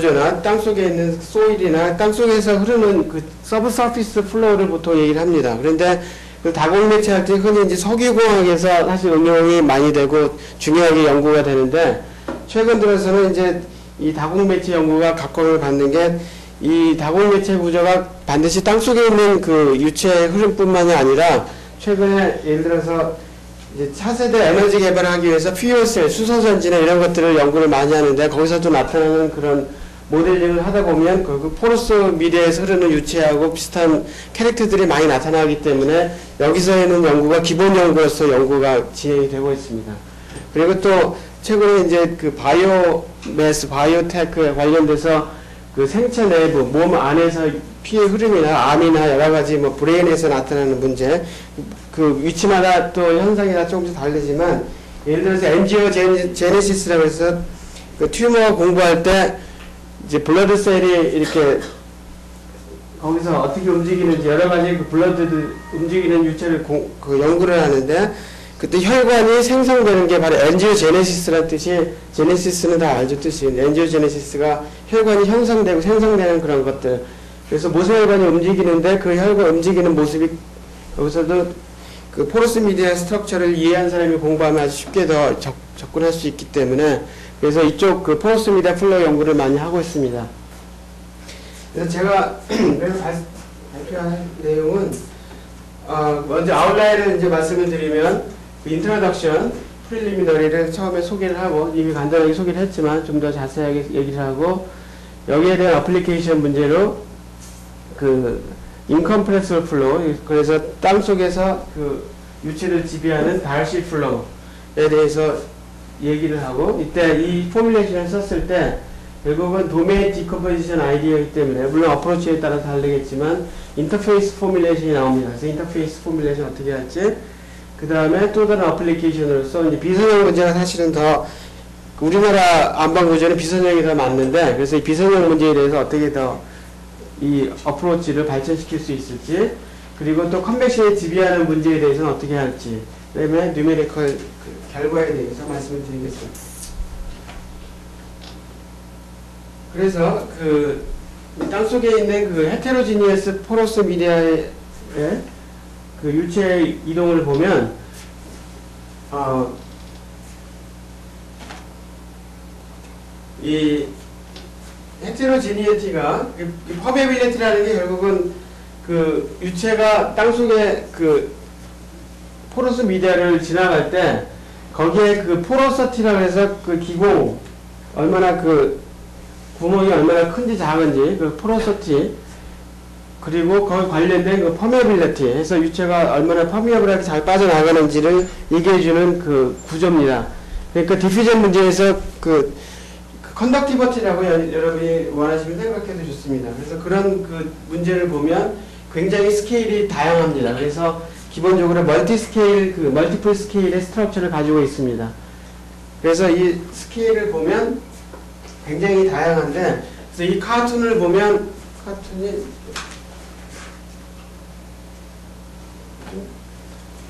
나 땅속에 있는 소일이나 땅속에서 흐르는 그 서브서피스 플로우를 보통 얘기를 합니다. 그런데 그 다공 매체할 때 흔히 이제 석유공학에서 사실 응용이 많이 되고 중요하게 연구가 되는데, 최근 들어서는 이제 이 다공 매체 연구가 각광을 받는 게, 이 다공 매체 구조가 반드시 땅속에 있는 그 유체의 흐름뿐만이 아니라, 최근에 예를 들어서 이제 차세대 에너지 개발을 하기 위해서 퓨얼셀, 수소전지나 이런 것들을 연구를 많이 하는데, 거기서도 나타나는 그런 모델링을 하다 보면 그 포러스 미디어에서 흐르는 유체하고 비슷한 캐릭터들이 많이 나타나기 때문에, 여기서는 연구가 기본 연구로서 연구가 진행이 되고 있습니다. 그리고 또 최근에 이제 그 바이오매스, 바이오테크에 관련돼서 그 생체 내부, 몸 안에서 피의 흐름이나 암이나 여러 가지 뭐 브레인에서 나타나는 문제, 그 위치마다 또 현상이 다 조금씩 다르지만, 예를 들어서 엔지오 제네시스라고 해서 그 튜머 공부할 때 이제 블러드 셀이 이렇게 거기서 어떻게 움직이는지 여러 가지 그 블러드 움직이는 유체를 그 연구를 하는데, 그때 혈관이 생성되는 게 바로 엔지오 제네시스라는 뜻이, 제네시스는 다 알죠, 뜻이. 엔지오 제네시스가 혈관이 형성되고 생성되는 그런 것들. 그래서 모세혈관이 움직이는데 그 혈관 움직이는 모습이, 여기서도 그 포러스 미디어 스트럭처를 이해한 사람이 공부하면 아주 쉽게 더 접근할 수 있기 때문에, 그래서 이쪽 그 포러스 미디어 플로우 연구를 많이 하고 있습니다. 그래서 제가 그래서 발표한 내용은, 먼저 아웃라인을 이제 말씀을 드리면, 그 인트로덕션, 프릴리미너리를 처음에 소개를 하고, 이미 간단하게 소개를 했지만 좀 더 자세하게 얘기를 하고, 여기에 대한 어플리케이션 문제로 그 인컴프레시블 플로우, 그래서 땅 속에서 그 유체를 지배하는 달시 플로우에 대해서 얘기를 하고, 이때 이 포뮬레이션을 썼을 때 결국은 도메인 디컴포지션 아이디어이기 때문에, 물론 어프로치에 따라 다르겠지만 인터페이스 포뮬레이션이 나옵니다. 그래서 인터페이스 포뮬레이션 어떻게 할지, 그 다음에 또 다른 어플리케이션으로서 이제 비선형 문제가 사실은 더, 우리나라 안방 구조는 비선형이 더 맞는데, 그래서 이 비선형 문제에 대해서 어떻게 더 이 어프로치를 발전시킬 수 있을지, 그리고 또 컨벡션에 지배하는 문제에 대해서는 어떻게 할지, 그 다음에 뉴메리컬 그 결과에 대해서 말씀을 드리겠습니다. 그래서 그 땅속에 있는 그 헤테로지니어스 포러스 미디어의 그 유체의 이동을 보면, 이 헤테로지니티가, 퍼메빌리티라는 게 결국은 그 유체가 땅속에 그 포러스 미디어를 지나갈 때 거기에 그 포러서티라고 해서 그 기공, 얼마나 그 구멍이 얼마나 큰지 작은지 그 포러서티, 그리고 거기 관련된 그 퍼메빌리티 해서 유체가 얼마나 퍼미어블하게 잘 빠져나가는지를 얘기해주는 그 구조입니다. 그러니까 디퓨전 문제에서 그 컨덕티버티라고 여러분이 원하시면 생각해도 좋습니다. 그래서 그런 그 문제를 보면 굉장히 스케일이 다양합니다. 그래서 기본적으로 멀티 스케일, 그 멀티플 스케일의 스트럭처를 가지고 있습니다. 그래서 이 스케일을 보면 굉장히 다양한데, 그래서 이 카툰을 보면, 카툰이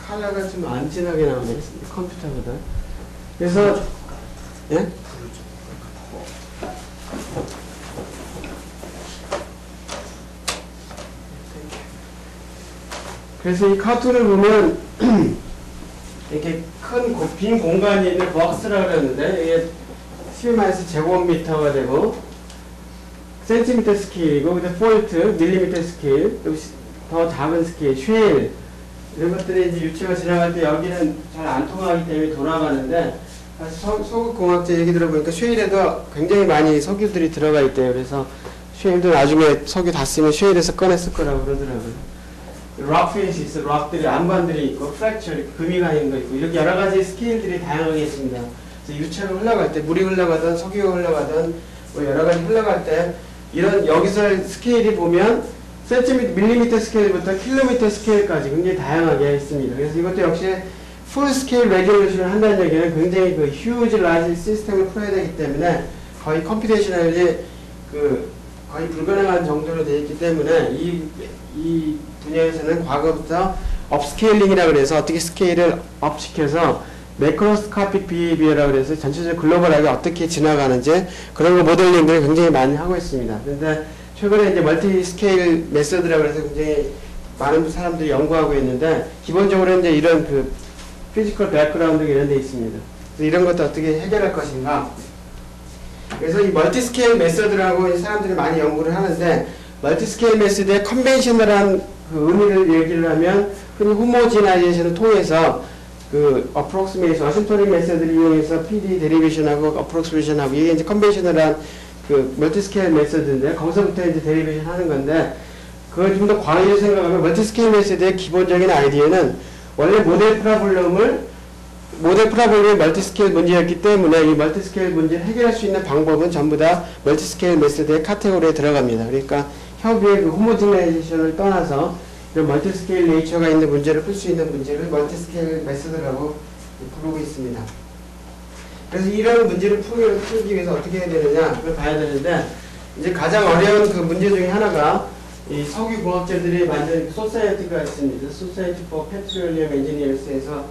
컬러가 좀 안 진하게 나오네, 컴퓨터보다. 그래서, 예? 그래서 이 카툰을 보면 이렇게 큰 빈 공간이 있는 박스라고 그랬는데, 이게 10-, 제곱미터가 되고 센티미터 스케일이고, 근데 포인트, 밀리미터 스케일, 더 작은 스케일, 쉐일, 이런 것들이 이제 유체가 지나갈 때 여기는 잘 안 통하기 때문에 돌아가는데, 소극공학자 얘기 들어보니까 쉐일에도 굉장히 많이 석유들이 들어가 있대요. 그래서 쉐일도 나중에 석유 다 쓰면 쉐일에서 꺼냈을 거라고 그러더라고요. 락페이스 있어, 락들이, 안반들이 있고, 프랙처, 금이 가는 거 있고, 이렇게 여러 가지 스케일들이 다양하게 있습니다. 그래서 유체가 흘러갈 때, 물이 흘러가든 석유가 흘러가든 뭐 여러 가지 흘러갈 때, 이런 여기서 스케일이 보면 센티미터, 밀리미터 스케일부터 킬로미터 스케일까지 굉장히 다양하게 있습니다. 그래서 이것도 역시 풀 스케일 레졸루션을 한다는 얘기는 굉장히 그 휴지 라지 시스템을 풀어야 되기 때문에 거의 컴퓨테이셔널이 그 거의 불가능한 정도로 되어 있기 때문에 이 분야에서는 과거부터 업스케일링이라고 해서 어떻게 스케일을 업시켜서 매크로스코픽 비헤비어라고 해서 전체적으로 글로벌하게 어떻게 지나가는지 그런 거 모델링들을 굉장히 많이 하고 있습니다. 그런데 최근에 이제 멀티 스케일 메서드라고 해서 굉장히 많은 사람들이 연구하고 있는데 기본적으로 이제 이런 그 피지컬 백그라운드 이런 데 있습니다. 그래서 이런 것도 어떻게 해결할 것인가. 그래서 이 멀티 스케일 메서드라고 사람들이 많이 연구를 하는데 멀티 스케일 메서드의 컨벤셔널한 그 의미를 얘기를 하면 흔히 호모지나이제이션을 통해서 그 어프록시메이션, 어심토닉 메서드를 이용해서 PD 데리베이션하고 어프록시메이션하고 이게 이제 컨벤셔널한 그 멀티 스케일 메서드인데 거기서부터 이제 데리베이션 하는 건데 그걸 좀 더 광의로 생각하면 멀티 스케일 메서드의 기본적인 아이디어는 원래 모델 프라블럼이 멀티 스케일 문제였기 때문에 이 멀티 스케일 문제를 해결할 수 있는 방법은 전부 다 멀티 스케일 메서드의 카테고리에 들어갑니다. 그러니까 협의의 그 호모지나이제이션을 떠나서 이런 멀티 스케일 네이처가 있는 문제를 풀 수 있는 문제를 멀티 스케일 메서드라고 부르고 있습니다. 그래서 이런 문제를 풀기 위해서 어떻게 해야 되느냐 그걸 봐야 되는데 이제 가장 어려운 그 문제 중에 하나가 이 석유공학자들이 만든 소사이어티가 있습니다. Society for Petroleum Engineers에서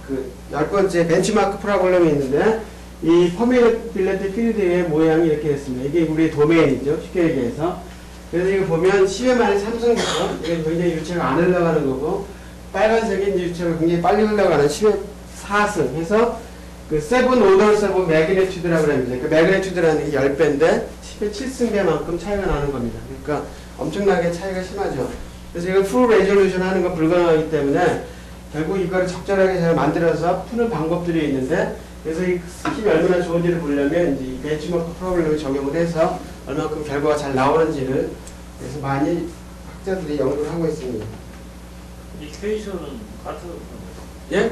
그 10번째 벤치마크 프로그램이 있는데 이 퍼밀빌레트 필드의 모양이 이렇게 됐습니다. 이게 우리의 도메인이죠. 쉽게 얘기해서. 그래서 이거 보면 10의 마이너스 3승부터 이게 굉장히 유체가 안 흘러가는 거고 빨간색이 이제 유체가 굉장히 빨리 흘러가는 10의 4승 해서 그 7 오더스 오브 매그네튜드라고 합니다. 그 매그네튜드라는 게 10배인데 10의 7승배만큼 차이가 나는 겁니다. 그러니까 엄청나게 차이가 심하죠. 그래서 이걸 풀 레졸루션 하는 건 불가능하기 때문에 결국 이걸 적절하게 잘 만들어서 푸는 방법들이 있는데 그래서 이 힘이 얼마나 좋은지를 보려면 이제 이 벤치마크 프로그램을 적용을 해서 얼마큼 결과가 잘 나오는지를 그래서 많이 학자들이 연구를 하고 있습니다. 이퀘이션은 같은 예?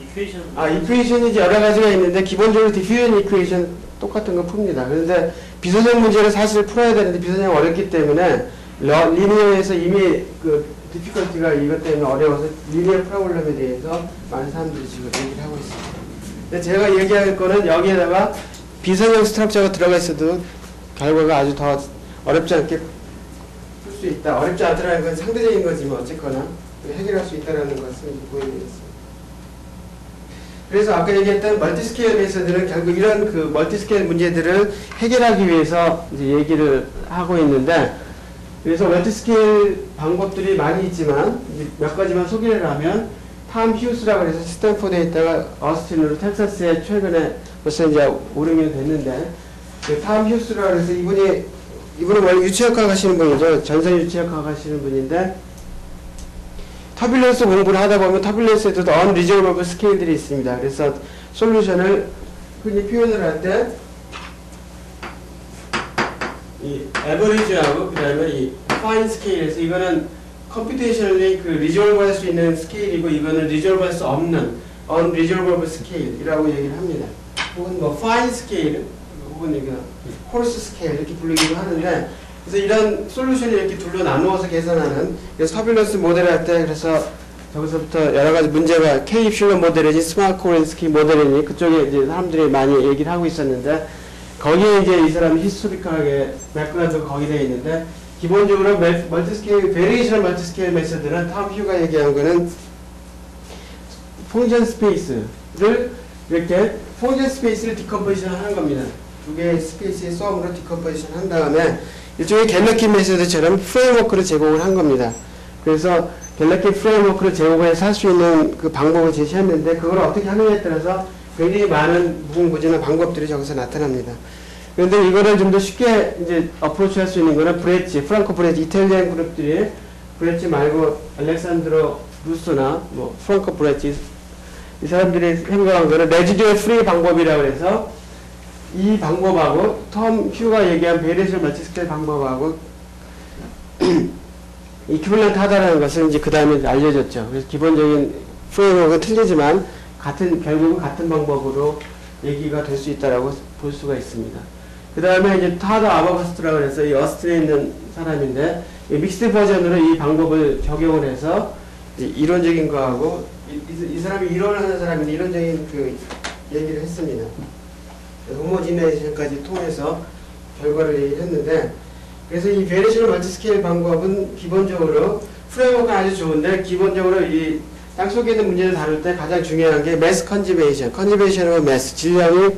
이퀘이션 이퀘이션이 이제 여러 가지가 있는데 기본적으로 디퓨전 이퀘이션 똑같은 거 풉니다. 그런데 비선형 문제를 사실 풀어야 되는데 비선형 어렵기 때문에 리니어에서 이미 그 디피컬티가 이것 때문에 어려워서 리니어 프로블럼에 대해서 많은 사람들이 지금 얘기를 하고 있습니다. 근데 제가 얘기할 거는 여기에다가 비선형 스트럭처가 들어가 있어도 결과가 아주 더 어렵지 않게 풀 수 있다. 어렵지 않더라는 건 상대적인 거지만 어쨌거나 해결할 수 있다는 것을 보여드리겠습니다. 그래서 아까 얘기했던 멀티스케일 메서드는 결국 이런 그 멀티스케일 문제들을 해결하기 위해서 이제 얘기를 하고 있는데 그래서 멀티스케일 방법들이 많이 있지만 몇 가지만 소개를 하면 탐 휴스라고 해서 스탠포드에 있다가 어스틴으로 텍사스에 최근에 벌써 이제 5~6년 됐는데 그 탐 휴스라고 해서 이분은 원래 유체역학 하시는 분이죠. 전선 유체역학 하시는 분인데 터뷸런스 공부를 하다 보면 터뷸런스에도 언리저버블 스케일들이 있습니다. 그래서 솔루션을 흔히 표현을 할 때 이 에버리지하고 그 다음에 이 파인 스케일에서 이거는 컴퓨테이셔널리 그 리졸브 할 수 있는 스케일이고 이거는 리졸브 할 수 없는 unresolvable 스케일이라고 얘기를 합니다. 혹은 뭐 파인 스케일 혹은 이거 홀스 스케일 이렇게 부르기도 하는데 그래서 이런 솔루션을 이렇게 둘로 나누어서 계산하는 그래서 터뷸런스 모델 할 때 그래서 저기서부터 여러 가지 문제가 K 엡실론 모델이니 스마코렌스키 모델이니 그쪽에 이제 사람들이 많이 얘기를 하고 있었는데 거기에 이제 이 사람이 히스토리컬하게 백그라운드가 거기 되어 있는데 기본적으로 멀티스케일 베리에이션 멀티스케일 메서드는 탐 휴가 얘기한 거는 펑션 스페이스를 이렇게 펑션 스페이스를 디컴포지션 하는 겁니다. 두 개의 스페이스의 썸으로 디컴포지션 한 다음에 일종의 갤러킨 메소드처럼 프레임워크를 제공을 한 겁니다. 그래서 갤러킨 프레임워크를 제공해서 할 수 있는 그 방법을 제시했는데 그걸 어떻게 하느냐에 따라서 굉장히 많은 무궁무진한 방법들이 저기서 나타납니다. 그런데 이거를 좀 더 쉽게 이제 어프로치 할 수 있는 거는 브레치, 프랑코 브레치, 이탈리안 그룹들이 브레치 말고 알렉산드로 루소나 뭐 프랑코 브레치 이 사람들이 생각한 거는 레지듀얼 프리 방법이라고 해서 이 방법하고 톰 휴가 얘기한 베리에이션 멀티스케일 방법하고 이큐블런트 하다라는 것을 이제 그 다음에 알려졌죠. 그래서 기본적인 프레임워크는 틀리지만 결국은 같은 방법으로 얘기가 될 수 있다라고 볼 수가 있습니다. 그 다음에 이제 타더 아바거스트라고 해서 이 어스틴에 있는 사람인데 이 믹스드 버전으로 이 방법을 적용을 해서 이론적인 거하고 이 사람이 이론을 하는 사람인데 이론적인 그 얘기를 했습니다. 호모지네이션까지 통해서 결과를 얘기했는데 그래서 이 베리에이션 멀티스케일 방법은 기본적으로 프레임워크가 아주 좋은데 기본적으로 이 땅 속에 있는 문제를 다룰 때 가장 중요한 게 매스 컨저베이션. 컨저베이션은 매스, 질량이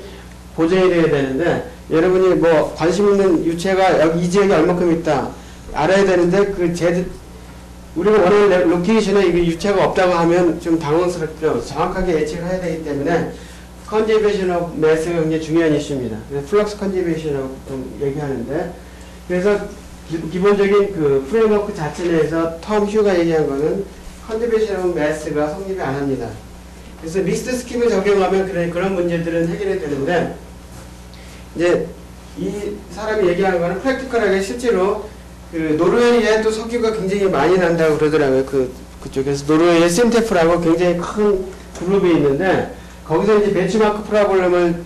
보존이 돼야 되는데, 여러분이 뭐 관심 있는 유체가 여기 이 지역에 얼마큼 있다 알아야 되는데, 우리가 원하는 로케이션에 이게 유체가 없다고 하면 좀 당황스럽죠. 정확하게 예측을 해야 되기 때문에 컨저베이션 오브 매스가 굉장히 중요한 이슈입니다. 그래서 플럭스 컨저베이션이라고 보통 얘기하는데, 그래서 기본적인 그 프레임워크 자체 내에서 톰 휴가 얘기한 거는 컨저베이션 오브 매스가 성립이 안 합니다. 그래서 믹스드 스킴을 적용하면 그런 문제들은 해결이 되는데, 이제 이 사람이 얘기하는 거는 프랙티컬하게 실제로 그 노르웨이에 또 석유가 굉장히 많이 난다고 그러더라고요. 그쪽에서 노르웨이의 심테프라고 굉장히 큰 그룹이 있는데, 거기서 이제 벤치마크 프로블럼을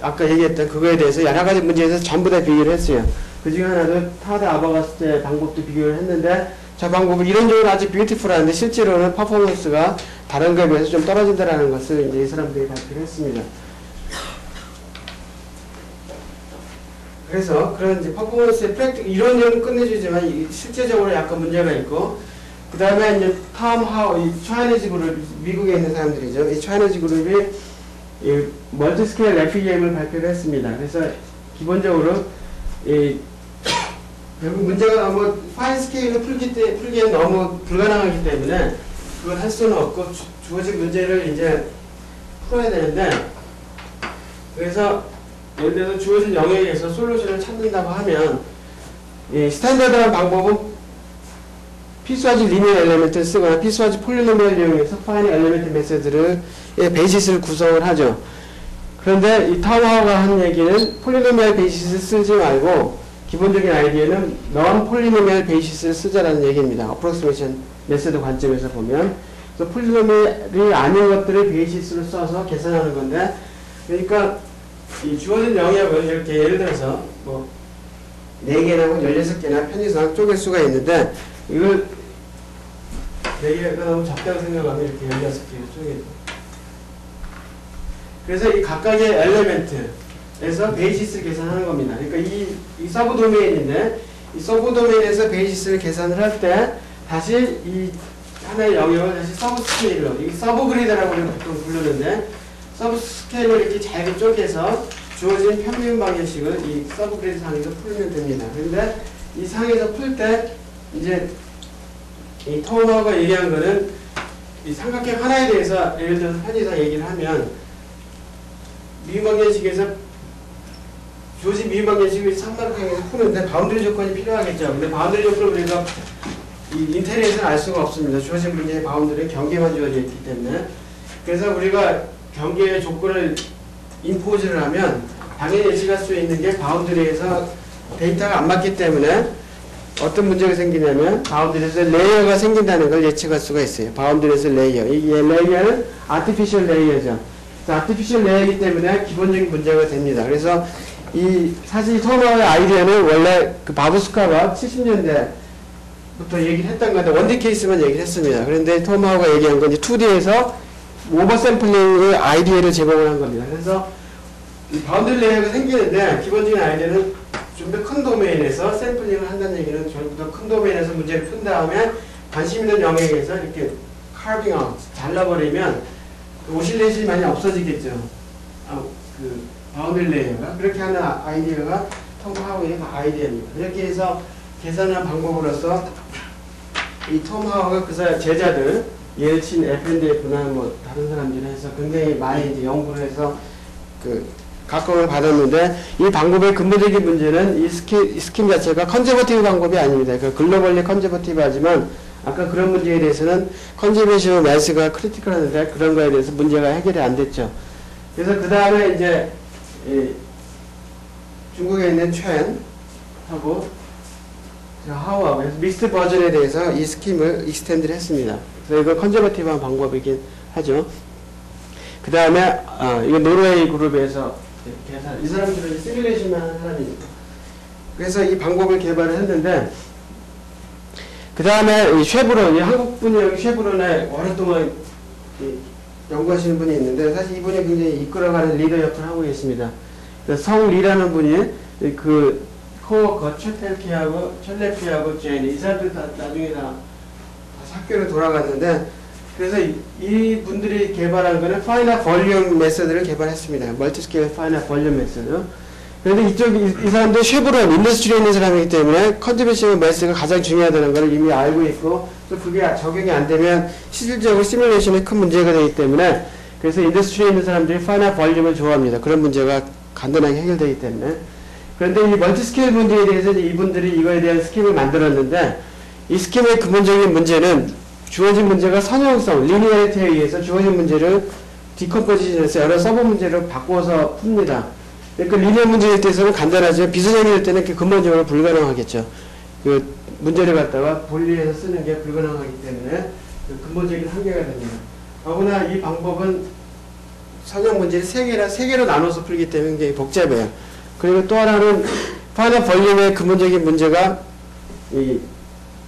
아까 얘기했던 그거에 대해서 여러 가지 문제에서 전부 다 비교를 했어요. 그 중에 하나는 타드 아바가스의 방법도 비교를 했는데, 저 방법은 이론적으로 아주 뷰티풀한데 실제로는 퍼포먼스가 다른 거에 비해서 좀 떨어진다라는 것을 이제 이 사람들이 발표를 했습니다. 그래서 그런 이제 퍼포먼스의 이론적으로 끝내주지만 실제적으로 약간 문제가 있고, 그 다음에 이제 톰 하우, 이 차이니즈 그룹, 미국에 있는 사람들이죠. 이 차이니즈 그룹이 이 멀티스케일 FEM을 발표를 했습니다. 그래서 기본적으로 결국 문제가 너무 파인 스케일로 풀기엔 너무 불가능하기 때문에 그걸 할 수는 없고 주어진 문제를 이제 풀어야 되는데, 그래서 예를 들어서 주어진 영역에서 솔루션을 찾는다고 하면 이 스탠다드한 방법은 피스와지 리니어 엘리멘트를 쓰거나 피스와지 폴리노미얼을 이용해서 파이널 엘리멘트 메소드를 베이시스를 구성을 하죠. 그런데 이 타워가 한 얘기는 폴리노미얼 베이시스를 쓰지 말고 기본적인 아이디어는 non 폴리노미얼 베이시스를 쓰자라는 얘기입니다. 어프로스메이션 메소드 관점에서 보면. 그래서 폴리노미얼이 아닌 것들을 베이시스로 써서 계산하는 건데, 그러니까 이 주어진 영역을 이렇게 예를 들어서 뭐 4개나 16개나 편의상 쪼갤 수가 있는데, 이걸 4개가 너무 작다고 생각하면 이렇게 16개로 쪼개죠. 그래서 이 각각의 엘리멘트에서 베이시스를 계산하는 겁니다. 그러니까 이 서브 도메인인데, 이 서브 도메인에서 베이시스를 계산을 할 때 다시 이 하나의 영역을 다시 서브 스케일로, 이 서브 그리드라고 보통 부르는데, 서브 스케일로 이렇게 잘게 쪼개서 주어진 평균 방정식을 이 서브 그리드 상에서 풀면 됩니다. 그런데 이 상에서 풀 때 이제 이 토머가 얘기한 거는 이 삼각형 하나에 대해서 예를 들어서 편의상 얘기를 하면 미분 방정식에서 주어진 미분 방정식을 삼각형에서 푸는데 바운드리 조건이 필요하겠죠. 근데 바운드리 조건을 우리가 이 인테리어에서는 알 수가 없습니다. 주어진 문제의 바운드리는 경계만 주어져 있기 때문에. 그래서 우리가 경계의 조건을 임포즈를 하면 당연히 예측할 수 있는 게 바운드리에서 데이터가 안 맞기 때문에 어떤 문제가 생기냐면 바운드리에서 레이어가 생긴다는 걸 예측할 수가 있어요. 바운드리에서 레이어. 이 레이어는 아티피셜 레이어죠. 아티피셜 레이어이기 때문에 기본적인 문제가 됩니다. 그래서 사실 이 토너의 아이디어는 원래 그 바브스카가 70년대부터 얘기를 했던 건데 원디 케이스만 얘기를 했습니다. 그런데 토마호가 얘기한 건 이제 2D에서 오버 샘플링의 아이디어를 제공을 한 겁니다. 그래서 이 바운드리 레이어가 생기는데 기본적인 아이디어는 좀 더 큰 도메인에서 샘플링을 한다는 얘기는 좀 더 큰 도메인에서 문제를 푼 다음에 관심 있는 영역에서 이렇게 카빙 아웃, 잘라버리면 그 오실레이션이 많이 없어지겠죠. 그 바운드리 레이어가. 그렇게 하는 아이디어가 톰 하우의 아이디어입니다. 이렇게 해서 계산한 방법으로서 이 톰 하우가 그 제자들 예친 FNDF나 뭐 다른 사람들이 해서 굉장히 많이 이제 연구를 해서 그 각광을 받았는데, 이 방법의 근본적인 문제는 이 스킴 자체가 컨저버티브 방법이 아닙니다. 그러니까 글로벌리 컨저버티브 하지만 아까 그런 문제에 대해서는 컨저베이션 매스가 크리티컬한데 그런 거에 대해서 문제가 해결이 안 됐죠. 그래서 그 다음에 이제 중국에 있는 첸하고 하우하고 믹스드 버전에 대해서 이 스킴을 익스텐드를 했습니다. 그래서 이거 컨저버티브한 방법이긴 하죠. 그 다음에 이거 노르웨이 그룹에서 계산, 이 사람들은 시뮬레이션만 하는 사람이니까. 그래서 이 방법을 개발을 했는데, 그 다음에 이 쉐브론, 이 한국분이 여기 쉐브론에 오랫동안 연구하시는 분이 있는데, 사실 이분이 굉장히 이끌어가는 리더 역할을 하고 계십니다. 성리라는 분이 그 코워커 첼레피하고 제니, 이 사람들 다 나중에 다 학교로 돌아갔는데, 그래서 이 분들이 개발한 거는 파이널 볼륨 메서드를 개발했습니다. 멀티스케일 파이널 볼륨 메서드. 그런데 이 사람들 쉐브론 인더스트리에 있는 사람이기 때문에 컨트리뷰션 메서드가 가장 중요하다는 걸 이미 알고 있고, 또 그게 적용이 안 되면 실질적으로 시뮬레이션에 큰 문제가 되기 때문에, 그래서 인더스트리에 있는 사람들이 파이널 볼륨을 좋아합니다. 그런 문제가 간단하게 해결되기 때문에. 그런데 이 멀티스케일 문제에 대해서 이분들이 이거에 대한 스킴을 만들었는데, 이 스킴의 근본적인 문제는 주어진 문제가 선형성, 리니어리티에 의해서 주어진 문제를 디컴포지션에서 여러 서브 문제로 바꿔서 풉니다. 그러니까 리니어 문제에 대해서는 간단하지만 비선형일 때는 근본적으로 불가능하겠죠. 그 문제를 갖다가 분리해서 쓰는 게 불가능하기 때문에 그 근본적인 한계가 됩니다. 더구나 이 방법은 선형 문제를 세 개로 나눠서 풀기 때문에 굉장히 복잡해요. 그리고 또 하나는 파이널 볼륨의 근본적인 문제가 이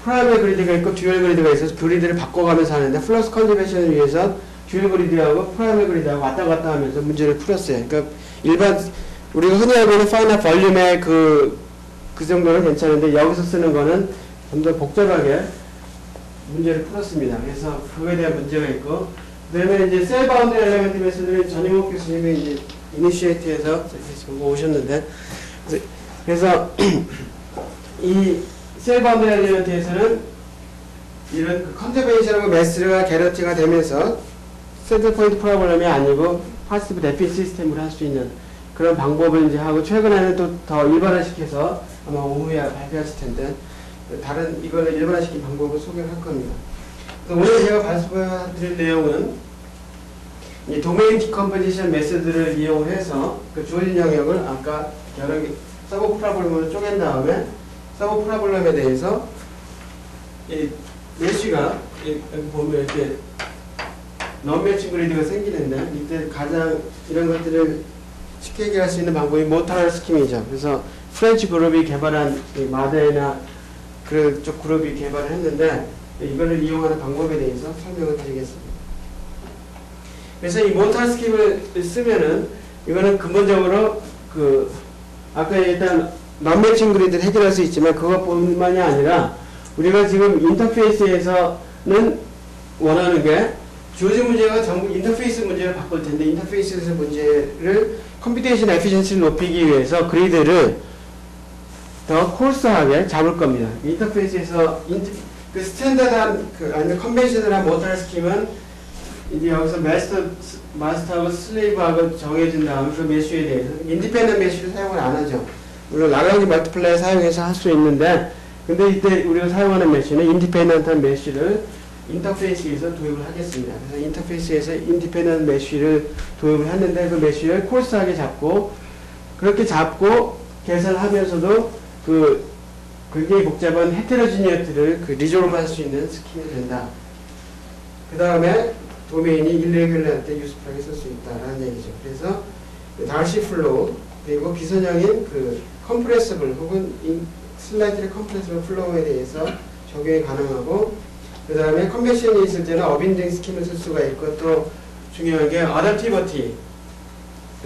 프라이머리 그리드가 있고 듀얼 그리드가 있어서 그리드를 바꿔가면서 하는데, 플럭스 컨저베이션을 위해서 듀얼 그리드하고 프라이머리 그리드하고 왔다 갔다 하면서 문제를 풀었어요. 그러니까 일반 우리가 흔히 알고 있는 파이널 볼륨의 그 정도는 괜찮은데, 여기서 쓰는 거는 좀 더 복잡하게 문제를 풀었습니다. 그래서 그거에 대한 문제가 있고, 그 다음에 이제 셀 바운드 엘리먼트 메소드를 전임욱 교수님이 이제 이니시에이트에서 오셨는데, 그래서 이 셀 바운드 엘리먼트에서는 이런 그 컨저베이션하고 매스가 개런티가 되면서 세트 포인트 프로그램이 아니고 파시브 데피 시스템으로 할 수 있는 그런 방법을 이제 하고, 최근에는 또 더 일반화시켜서 아마 오후에 발표하실 텐데, 다른 이걸 일반화시킨 방법을 소개를 할 겁니다. 오늘 제가 발표드릴 내용은 이 도메인 디컴포지션 메소드를 이용해서 그 주어진 영역을 아까 여러 개 서브 프로블럼으로 쪼갠 다음에 서브 프로블럼에 대해서 이 메쉬가 여기 보면 이렇게 non-matching 그리드가 생기는데, 이때 가장 이런 것들을 쉽게 해결할 수 있는 방법이 모탈 스킴이죠. 그래서 프렌치 그룹이 개발한 마데나 그쪽 그룹이 개발을 했는데, 이거를 이용하는 방법에 대해서 설명을 드리겠습니다. 그래서 이 모탈 스킴을 쓰면은 이거는 근본적으로 그 아까 일단 non-matching 그리드를 해결할 수 있지만, 그것뿐만이 아니라 우리가 지금 인터페이스에서는 원하는 게 주어진 문제가 전부 인터페이스 문제를 바꿀 텐데, 인터페이스에서 문제를 컴퓨테이션 에피션시를 높이기 위해서 그리드를 더 코스하게 잡을 겁니다. 인터페이스에서 그 스탠다드한 아니면 컨벤셔널한 모탈 스킴은 이제 여기서 마스터하고 슬레이브하고 정해진 다음에 그 메쉬에 대해서 인디펜던트 메쉬를 사용을 안 하죠. 물론 라그랑지 멀티플라이어 사용해서 할 수 있는데, 근데 이때 우리가 사용하는 메쉬는 인디펜던트한 메쉬를 인터페이스에서 도입을 하겠습니다. 그래서 인터페이스에서 인디펜던트 메쉬를 도입을 했는데, 그 메쉬를 코스하게 잡고, 그렇게 잡고 계산하면서도 그 굉장히 복잡한 헤테로지니어티를 그 리졸브 할 수 있는 스킴이 된다. 그 다음에 도메인이 일레귤러할 때 유스프하게 쓸 수 있다라는 얘기죠. 그래서 달시 플로우, 그리고 비선형인 그 컴프레서블 혹은 슬라이트리 컴프레서블 플로우에 대해서 적용이 가능하고, 그 다음에 컨벤션이 있을 때는 어빈딩 스킴을 쓸 수가 있고, 또 중요한 게 어댑티버티,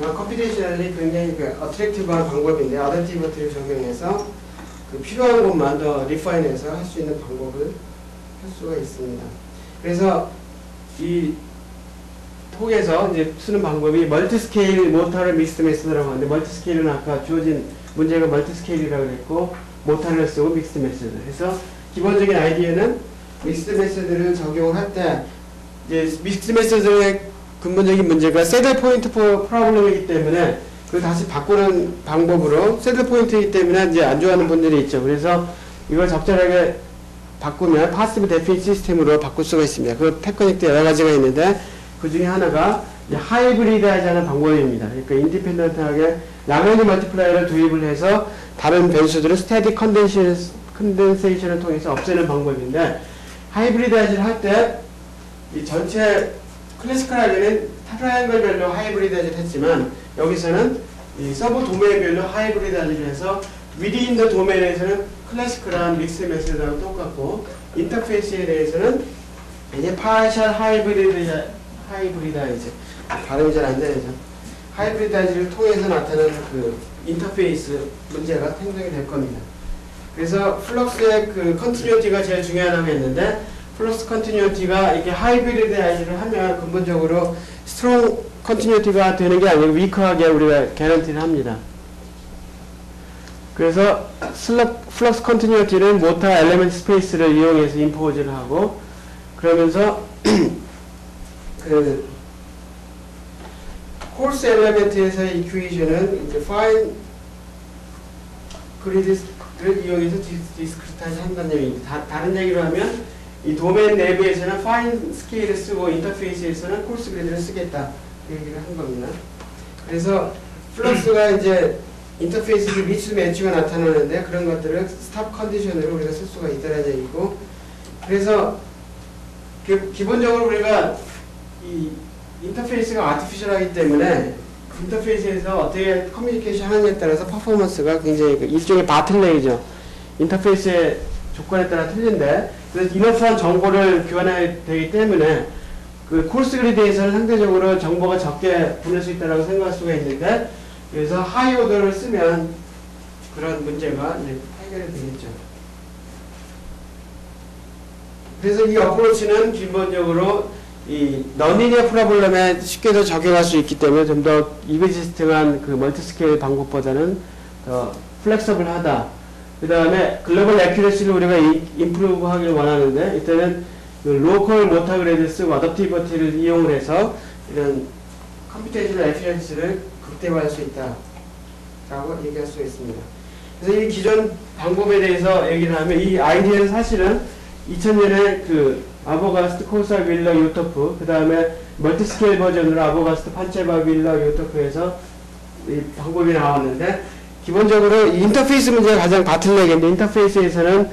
컴퓨테이셔널리 굉장히 그 어트랙티브한 방법인데, 어댑티버티를 적용해서 그 필요한 것만 더 리파인해서 할 수 있는 방법을 할 수가 있습니다. 그래서 이 톡에서 이제 쓰는 방법이 멀티스케일 모타를 믹스드 메소드라고 하는데, 멀티스케일은 아까 주어진 문제가 멀티스케일이라고 그랬고, 모타를 쓰고 믹스드 메소드. 그래서 기본적인 아이디어는 믹스드 메소드를 적용할 때, 이제 믹스드 메소드의 근본적인 문제가 세들 포인트 프로블럼이기 때문에 그걸 다시 바꾸는 방법으로, 세들 포인트이기 때문에 이제 안 좋아하는 분들이 있죠. 그래서 이걸 적절하게 바꾸면 파시브 데피 시스템으로 바꿀 수가 있습니다. 그 테크닉도 여러 가지가 있는데, 그 중에 하나가 이제 하이브리드 하자는 방법입니다. 그러니까 인디펜던트하게 라그랑지 멀티플라이어를 도입을 해서 다른 변수들을 스태틱 컨덴세이션을 통해서 없애는 방법인데, 하이브리드 하자를 할 때 이 전체 클래시컬 하자는 트라이앵글별로 하이브리드 하자를 했지만, 여기서는 이 서브 도메인별로 하이브리드 하자를 해서 위드인 더 도메인에서는 클래시컬한 믹스 메소드랑 똑같고, 인터페이스에 대해서는 이제 파셜 하이브리드 발음이 잘 안 되죠. 하이브리드를 통해서 나타나는 그 인터페이스 문제가 생성이 될 겁니다. 그래서 플럭스의 그 컨티뉴티가 제일 중요하다고 했는데, 플러스 컨티뉴티가 이게 하이브리드아이즈를 하면 근본적으로 스트롱 컨티뉴티가 되는 게 아니고 위크하게 우리가 개런티를 합니다. 그래서 플러스 컨티뉴티는 모터 엘리멘트 스페이스를 이용해서 임포즈를 하고 그러면서 그 코스 엘리멘트에서의 이퀴에이션은 이제 파인 그리드를 이용해서 디스크리타이즈 한다는 얘기입니다. 다른 얘기로 하면 이 도메인 내부에서는 파인 스케일을 쓰고 인터페이스에서는 코스 그리드를 쓰겠다 그 얘기를 한 겁니다. 그래서 플러스가 이제 인터페이스에서 미스 매치가 나타나는데 그런 것들을 스탑 컨디션으로 우리가 쓸 수가 있다는 얘기고 그래서 기본적으로 우리가 이 인터페이스가 아티피셜하기 때문에 인터페이스에서 어떻게 커뮤니케이션 하느냐에 따라서 퍼포먼스가 굉장히 일종의 바틀렉이죠. 인터페이스의 조건에 따라 틀린데 그래서 이너프한 정보를 교환해야 되기 때문에 그 코스 그리드에서는 상대적으로 정보가 적게 보낼 수 있다고 생각할 수가 있는데 그래서 하이 오더를 쓰면 그런 문제가 이제 해결이 되겠죠. 그래서 이 어프로치는 기본적으로 이 너니니어 프로블럼에 쉽게 더 적용할 수 있기 때문에 좀 더 이그지스팅한 그 멀티스케일 방법보다는 더 플렉서블하다. 그 다음에 글로벌 애큐러시를 우리가 임프루브 하길 원하는데 이때는 그 로컬 모터 그래드 쓰고 어댑티비티를 이용을 해서 이런 컴퓨테이셔널 에피션시를 극대화할 수 있다 라고 얘기할 수 있습니다. 그래서 이 기존 방법에 대해서 얘기를 하면 이 아이디어는 사실은 2000년에 그 아보가스트, 코사, 윌러, 유토프 그 다음에 멀티스케일 버전으로 아보가스트, 판체바, 윌러, 유토프에서 이 방법이 나왔는데 기본적으로 이 인터페이스 문제가 가장 바틀렉인데 인터페이스에서는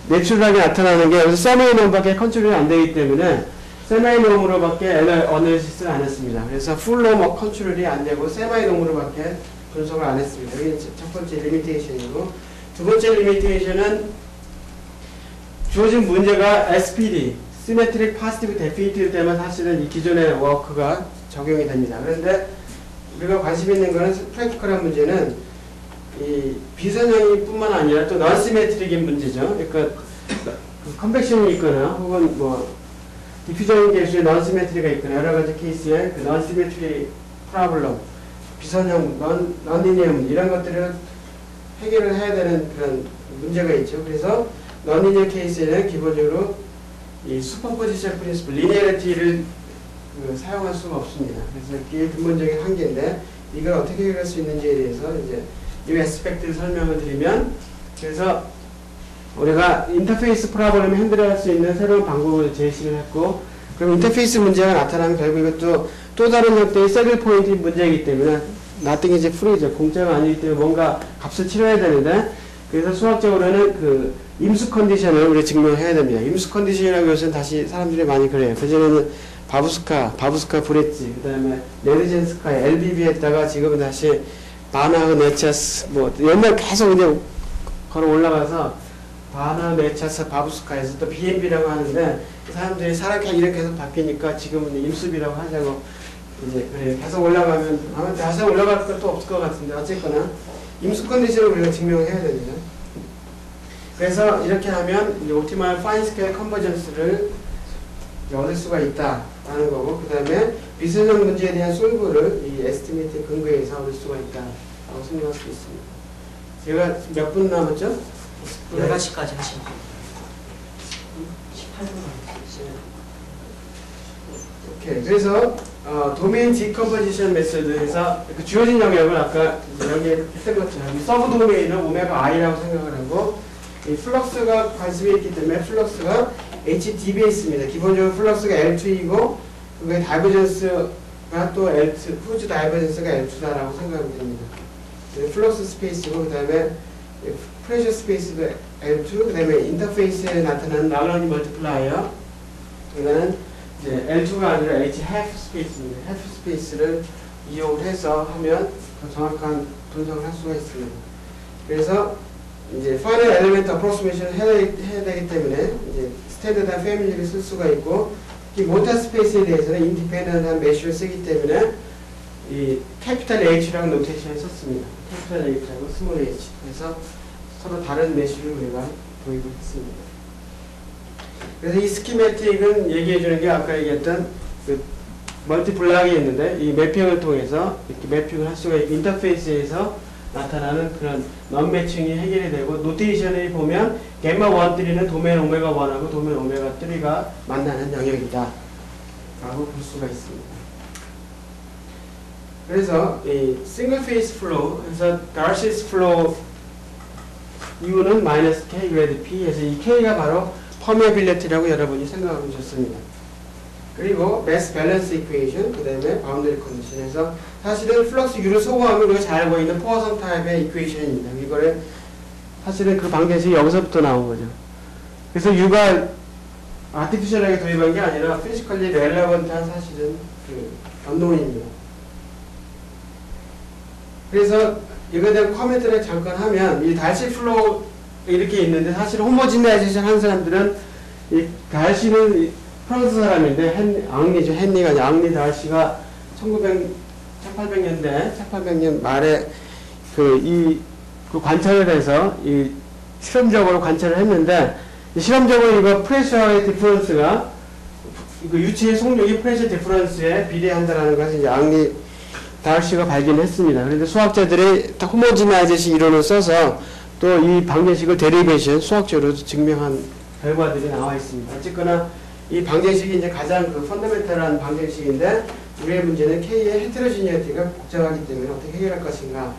내추럴하게 나타나는 게 여기서 세미노음밖에 컨트롤이 안 되기 때문에 세미노음으로밖에 어널리시스를 안 했습니다. 그래서 풀노음 컨트롤이 안 되고 세미노음으로밖에 분석을 안 했습니다. 이게 첫 번째 리미테이션이고 두 번째 리미테이션은 주어진 문제가 SPD, Symmetric Positive Definitive 때문에 사실은 이 기존의 워크가 적용이 됩니다. 그런데 우리가 관심 있는 것은 프랙티컬한 문제는 이 비선형이 뿐만 아니라 또 넌시메트릭인 문제죠. 그러니까 컨벡션이 있거나 혹은 뭐 디퓨전인 케이스에 넌시메트리가 있거나 여러 가지 케이스에 그 넌시메트리 프로블럼, 비선형, 넌리니엄 이런 것들을 해결을 해야 되는 그런 문제가 있죠. 그래서 넌리니어 케이스에는 기본적으로 이 슈퍼포지션 프린시플, 리니어리티를 사용할 수가 없습니다. 그래서 이게 근본적인 한계인데 이걸 어떻게 해결할 수 있는지에 대해서 이제 이 에스펙트를 설명을 드리면 그래서 우리가 인터페이스 프로블럼을 핸들할 수 있는 새로운 방법을 제시를 했고 그럼 인터페이스 문제가 나타나면 결국 이것도 또 다른 형태의 세글 포인트 문제이기 때문에 nothing is free죠. 공짜가 아니기 때문에 뭔가 값을 치러야 되는데 그래서 수학적으로는 그 임수 컨디션을 우리가 증명해야 됩니다. 임수 컨디션이라는 것은 다시 사람들이 많이 그래요. 그전에는 바부스카 브레치, 그 다음에 네르젠스카의 LBB 했다가 지금은 다시 바나흐, 네차스, 뭐 옛날 계속 이제 걸어 올라가서 바나흐, 네차스, 바부스카에서 또 BNB라고 하는데 사람들이 사람의 이름 계속 바뀌니까 지금은 임수비라고 하자고 이제 그래 계속 올라가면 아마 다시 올라갈 것도 없을 것 같은데 어쨌거나 임수 컨디션을 우리가 증명해야 됩니다. 그래서 이렇게 하면 이제 옵티멀 파인 스케일 컨버전스를 얻을 수가 있다라는 거고 그 다음에 비선형 문제에 대한 솔브를 이 에스티메이트 근거에서 얻을 수가 있다라고 생각할 수 있습니다. 제가 몇 분 남았죠? 11시까지 하시면 돼요. 18분 남았어요. 오케이. 그래서 도메인 디컴포지션 메소드에서 그 주어진 영역을 아까 여기에 했던 것처럼 서브 도메인은 오메가 i라고 생각을 하고 이 플럭스가 관심이 있기 때문에 플럭스가 HDBS입니다. 기본적으로 플럭스가 L2이고 그게 다이버전스가 또 L2, 후즈 다이버전스가 L2다라고 생각하면 됩니다. 플럭스 스페이스고 그 다음에 프레셔 스페이스도 L2, 그 다음에 인터페이스에 나타나는 랄러니 멀티플라이어 이거는 이제 L2가 아니라 H half 스페이스입니다. half 스페이스를 이용해서 하면 더 정확한 분석을 할 수가 있습니다. 그래서 이제 파이널 엘리멘트 어프로시메이션을 해야 되기 때문에 이제 스탠더드한 패밀리를 쓸 수가 있고 이 모터 스페이스에 대해서는 인디펜던트한 메쉬를 쓰기 때문에 이 캐피탈 H라는 노테이션을 썼습니다. 캐피탈 H라고 스몰 H. 그래서 서로 다른 메쉬를 우리가 도입을 했습니다. 그래서 이 스키매틱은 얘기해 주는 게 아까 얘기했던 그 멀티블락이 있는데 이 매핑을 통해서 이렇게 매핑을 할 수가 있고 인터페이스에서 나타나는 그런 non-매칭이 해결이 되고 노테이션에 보면 Ʞ마 1,3는 도메인 오메가 1하고 도메인 오메가 3가 만나는 영역이다 라고 볼 수가 있습니다. 그래서 이 싱글 페이스 플로우 그래서 Darcy's flow U는 마이너스 K 그레이드 P 해서 이 K가 바로 퍼메빌리티라고 여러분이 생각하면 좋습니다. 그리고 매스 밸런스 이퀘이션 그 다음에 바운더리 컨디션에서 사실은 플럭스 U를 소거하면 우리가 잘 알고 있는 포어섬 타입의 이퀘이션입니다. 이거를 사실은 그 방정식이 여기서부터 나온 거죠. 그래서 U가 아티피셜하게 도입한 게 아니라 피지컬리 렐레번트한 사실은 그 언노운입니다. 그래서 이거에 대한 코멘트를 잠깐 하면 이 달시 플로우 이렇게 있는데 사실 호모지나이제이션 한 사람들은 이 달시는 프랑스 사람인데 앙리죠. 헨리가 아니라 앙리 달시가 1800년대 말에 그 관찰을 해서 이 실험적으로 관찰을 했는데 실험적으로 이거 프레셔의 디퍼런스가 그 유체의 속력이 프레셔 디퍼런스에 비례한다는 것을 이제 앙리 달시가 발견했습니다. 그런데 수학자들이 호모지나이제이션 이론을 써서 또 이 방정식을 데리베이션 수학적으로 증명한 결과들이 나와 있습니다. 어쨌거나 이 방정식이 이제 가장 그 펀더멘탈한 방정식인데 우리의 문제는 K의 헤테로지니어티가 복잡하기 때문에 어떻게 해결할 것인가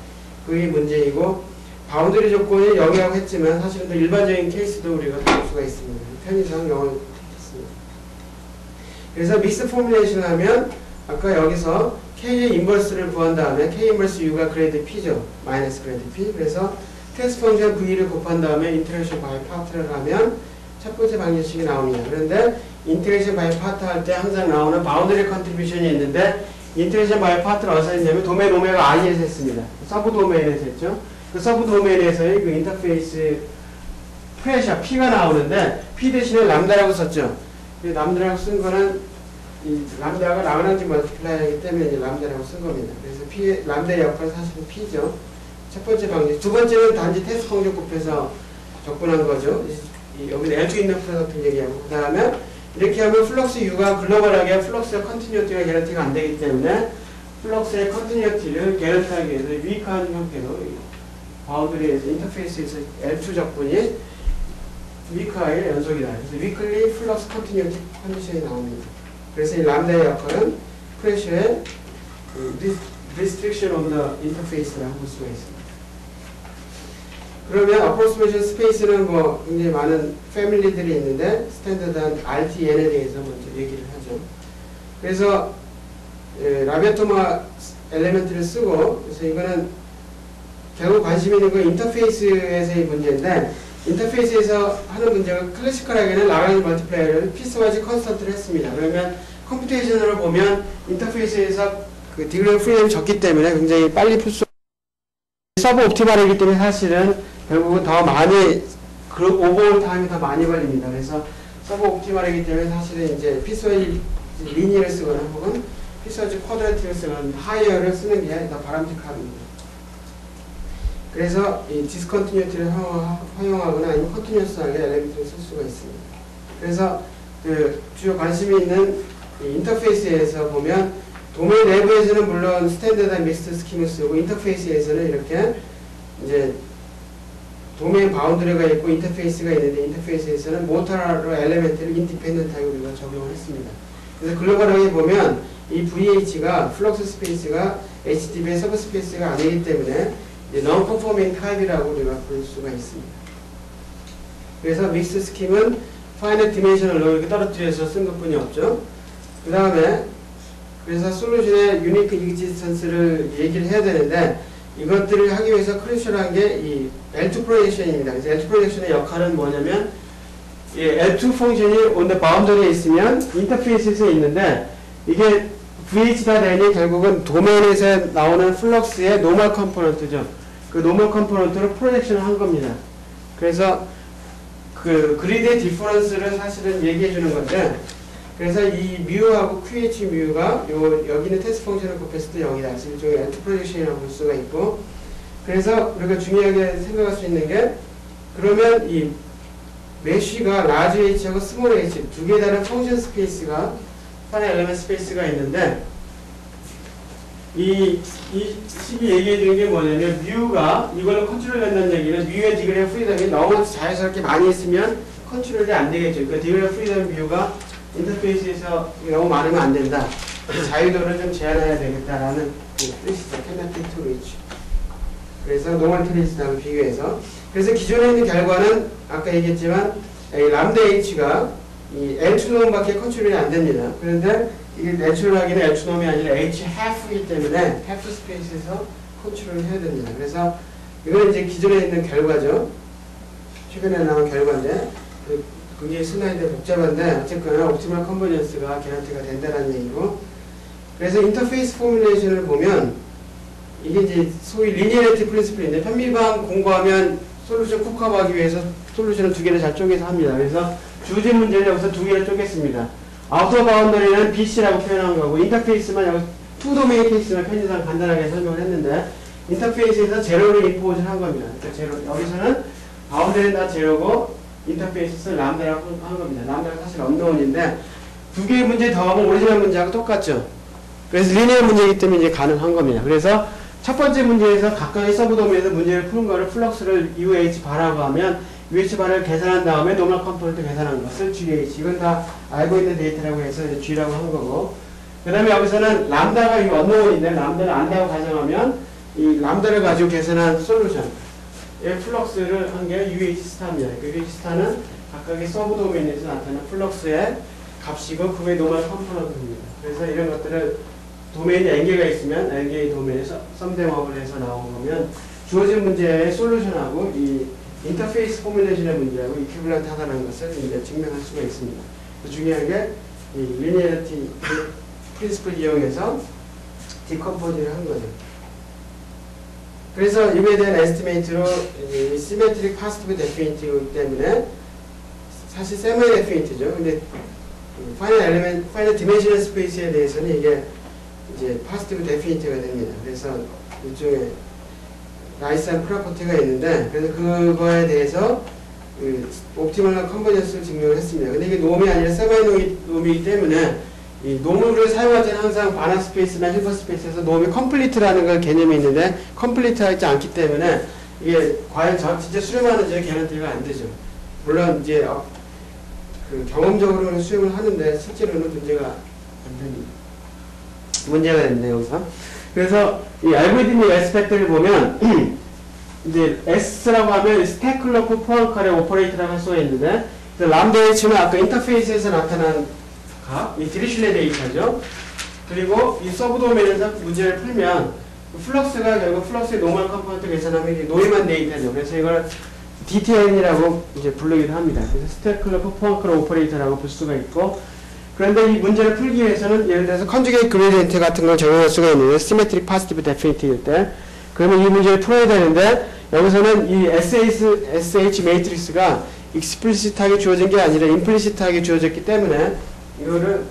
그게 문제이고 바운더리 조건이 영향을 했지만 사실은 또 일반적인 케이스도 우리가 볼 수가 있습니다. 편의상 영향을 했습니다. 그래서 믹스 포뮬레이션을 하면 아까 여기서 K의 인버스를 구한 다음에 K 인버스 U가 그레이드 P죠. 마이너스 그레이드 P. 그래서 테스트 펑션 V를 곱한 다음에 인테그레이션 바이 파트를 하면 첫 번째 방정식이 나옵니다. 그런데 인테그레이션 바이 파트 할 때 항상 나오는 바운더리 컨트리뷰션이 있는데 인테그레이션 바이 파트를 어디서 했냐면 도메인 오메가 I에서 했습니다. 서브 도메인에서 했죠. 그 서브 도메인에서의 그 인터페이스 프레셔 P가 나오는데 P 대신에 람다라고 썼죠. 람다라고 쓴 거는 이 람다가 라그랑지 멀티플라이어이기 때문에 이제 람다라고 쓴 겁니다. 그래서 P, 람다의 역할은 사실은 P죠. 첫 번째 방식. 두 번째는 단지 테스트 펑션 곱해서 접근한 거죠. 여기 L2 있는 프로덕트를 얘기하고 그 다음에 이렇게 하면 플럭스 U가 글로벌하게 플럭스의 컨티뉴티가 개런티가 안 되기 때문에 플럭스의 컨티뉴티를 개런티하기 위해서 위크한 형태로 바운더리에서 인터페이스에서 L2 접근이 위크하의 연속이다. 그래서 위클리 플럭스 컨티뉴티 컨디션이 나옵니다. 그래서 이 람다의 역할은 프레셔의 restriction on the interface라고 볼 수가 있습니다. 그러면 approximation space는 뭐 굉장히 많은 패밀리들이 있는데 스탠더드한 RTN에 대해서 먼저 얘기를 하죠. 그래서 라비아토마 엘레멘트를 쓰고 그래서 이거는 결국 관심 있는 건 인터페이스에서의 문제인데 인터페이스에서 하는 문제가 클래시컬하게는 라그랑지 멀티플라이어를 피스와이즈 컨스턴트를 했습니다. 그러면 컴퓨테이션으로 보면 인터페이스에서 그 디그리 오브 프리덤이 적기 때문에 굉장히 빨리 풀 수 서브 옵티멀이기 때문에 사실은 결국은 더 많이 오버올 타임이 더 많이 걸립니다. 그래서 서브 옵티멀이기 때문에 사실은 이제 피스와이즈 리니어를 쓰거나 혹은 피스와이즈 쿼드라틱을 쓰거나 하이어를 쓰는 게 더 바람직합니다. 그래서 이 디스컨티뉴티를 허용하거나 아니면 컨티뉴어스하게 엘리멘트를 쓸 수가 있습니다. 그래서 그 주요 관심이 있는 인터페이스에서 보면 도메인 내부에서는 물론 스탠더드한 믹스드 스킴을 쓰고 인터페이스에서는 이렇게 이제 도메인 바운드리가 있고 인터페이스가 있는데 인터페이스에서는 모터로 엘리멘트를 인디펜던트하게 우리가 적용을 했습니다. 그래서 글로벌하게 보면 이 VH가 플럭스 스페이스가 HDB의 서브 스페이스가 아니기 때문에 non-conforming 타입이라고 우리가 볼 수가 있습니다. 그래서 믹스 스킴은 finite dimensional law 이렇게 떨어뜨려서 쓴 것뿐이 없죠. 그 다음에 그래서 솔루션의 unique existence를 얘기를 해야 되는데 이것들을 하기 위해서 크루셜한 게 이 L2 프로젝션입니다. 그래서 L2 프로젝션의 역할은 뭐냐면 L2 펑션이 on the boundary에 있으면 인터페이스에 있는데 이게 VH다 되니 결국은 도메인에서 나오는 플럭스의 노멀 컴포넌트죠. 그 노멀 컴포넌트로 프로젝션을 한 겁니다. 그래서 그 그리드의 디퍼런스를 사실은 얘기해 주는 건데 그래서 이 뮤하고 QH 뮤가 여기는 테스트 펑션을 곱했을 때 0이다. 그래서 일종의 L2 프로젝션이라고 볼 수가 있고 그래서 우리가 중요하게 생각할 수 있는 게 그러면 이 메쉬가 라지 H하고 스몰 H 두 개 다른 펑션 스페이스가 파이널 엘리먼트 스페이스가 있는데 이 식이 얘기해 주는 게 뭐냐면 뮤가 이걸로 컨트롤 된다는 얘기는 뮤의 디그리 오브 프리덤이 너무 자연스럽게 많이 있으면 컨트롤이 안 되겠죠. 그러니까 디그리 오브 프리덤 뮤가 인터페이스에서 너무 많으면 안 된다. 자유도를 좀 제한해야 되겠다라는 뜻이죠. cannot be too rich. 그래서 노멀 트레이스랑 비교해서 그래서 기존에 있는 결과는 아까 얘기했지만 이 람다 H가 이 L2놈밖에 컨트롤이 안 됩니다. 그런데 이게 내추럴하기는 L2놈이 아니라 H-half이기 때문에 half 스페이스에서 컨트롤을 해야 됩니다. 그래서 이건 이제 기존에 있는 결과죠. 최근에 나온 결과인데 굉장히 슬라이드 복잡한데 어쨌거나 옵티멀 컨버전스가 개런티가 된다는 얘기고 그래서 인터페이스 포뮬레이션을 보면 이게 이제 소위 리니어리티 프린시플인데 편미방 공부하면 솔루션 쿡업하기 위해서 솔루션을 두 개를 잘 쪼개서 합니다. 그래서 주제 문제를 여기서 두 개를 쪼갰습니다. 아우터 바운더리는 BC라고 표현한 거고 인터페이스만 여기 투 도메인 케이스만 편의상 간단하게 설명을 했는데 인터페이스에서 제로를 임포즈를 한 겁니다. 그러니까 제로 여기서는 바운더리는 다 제로고 인터페이스에서 람다라고 한 겁니다. 람다가 사실 언노운인데 두 개의 문제 더하면 오리지널 문제하고 똑같죠. 그래서 리니어 문제이기 때문에 이제 가능한 겁니다. 그래서 첫 번째 문제에서 각각의 서브 도메인에서 문제를 푸는 거를 플럭스를 UH 바라고 하면 UH 바를 계산한 다음에 노멀 컴포넌트 계산한 것을 GH 이건 다 알고 있는 데이터라고 해서 이제 G라고 한 거고 그 다음에 여기서는 람다가 이 언노운인데 람다를 안다고 가정하면 이 람다를 가지고 계산한 솔루션 의 플럭스를 한 게 UH 스타입니다. 그 UH 스타는 각각의 서브 도메인에서 나타나는 플럭스의 값이고 그게 노멀 컴포넌트입니다. 그래서 이런 것들을 도메인에 n개가 있으면 n개의 도메인에서 썸댐업을 해서 나온 거면 주어진 문제의 솔루션하고 이 인터페이스 포뮬레이션의 문제하고 이퀴블런트 하다는 것을 이제 증명할 수가 있습니다. 중요한 게 이 리니어리티 프린시플 이용해서 디컴포즈를 한 거죠. 그래서 이거에 대한 에스티메이트로 시메트릭 파스티브 데피니티이기 때문에 사실 세미 데피니티죠. 근데 파이널 엘리먼트, 파이널 디멘셔널 스페이스에 대해서는 이게 이제 파스티브 데피니티가 됩니다. 그래서 일종의 나이스한 프로퍼티가 있는데 그래서 그거에 대해서 그 옵티멀한 컨버전스를 증명을 했습니다. 근데 이게 놈이 아니라 세마이 놈이기 때문에 이 놈을 사용할 때는 항상 바나 스페이스나 힐버 스페이스에서 놈이 컴플리트라는 걸 개념이 있는데 컴플리트하지 않기 때문에 이게 과연 진짜 수렴하는지 개런티가 안 되죠. 물론 이제 그 경험적으로는 수렴을 하는데 실제로는 문제가 안 됩니다. 문제가 됐네 여기서. 그래서 이 알고리즘의 에스펙트를 보면 이제 S라고 하면 스테클러프 포항칼의 오퍼레이터라고 할 수가 있는데 람다 H는 아까 인터페이스에서 나타난 값, 이 디리슐레 데이터죠. 그리고 이 서브 도메인에서 문제를 풀면 플럭스가 결국 플럭스의 노멀 컴포넌트 계산하면 이게 노이만 데이터죠. 그래서 이걸 DTN이라고 이제 부르기도 합니다. 그래서 스테클러프 포항칼 오퍼레이터라고 볼 수가 있고 그런데 이 문제를 풀기 위해서는 예를 들어서 컨주게이트 그레디언트 같은 걸 적용할 수가 있는데 시메트릭 파스티브 데피니티일 때 그러면 이 문제를 풀어야 되는데 여기서는 이 SH 매트릭스가 익스플리시트하게 주어진 게 아니라 임플리시트하게 주어졌기 때문에 이거를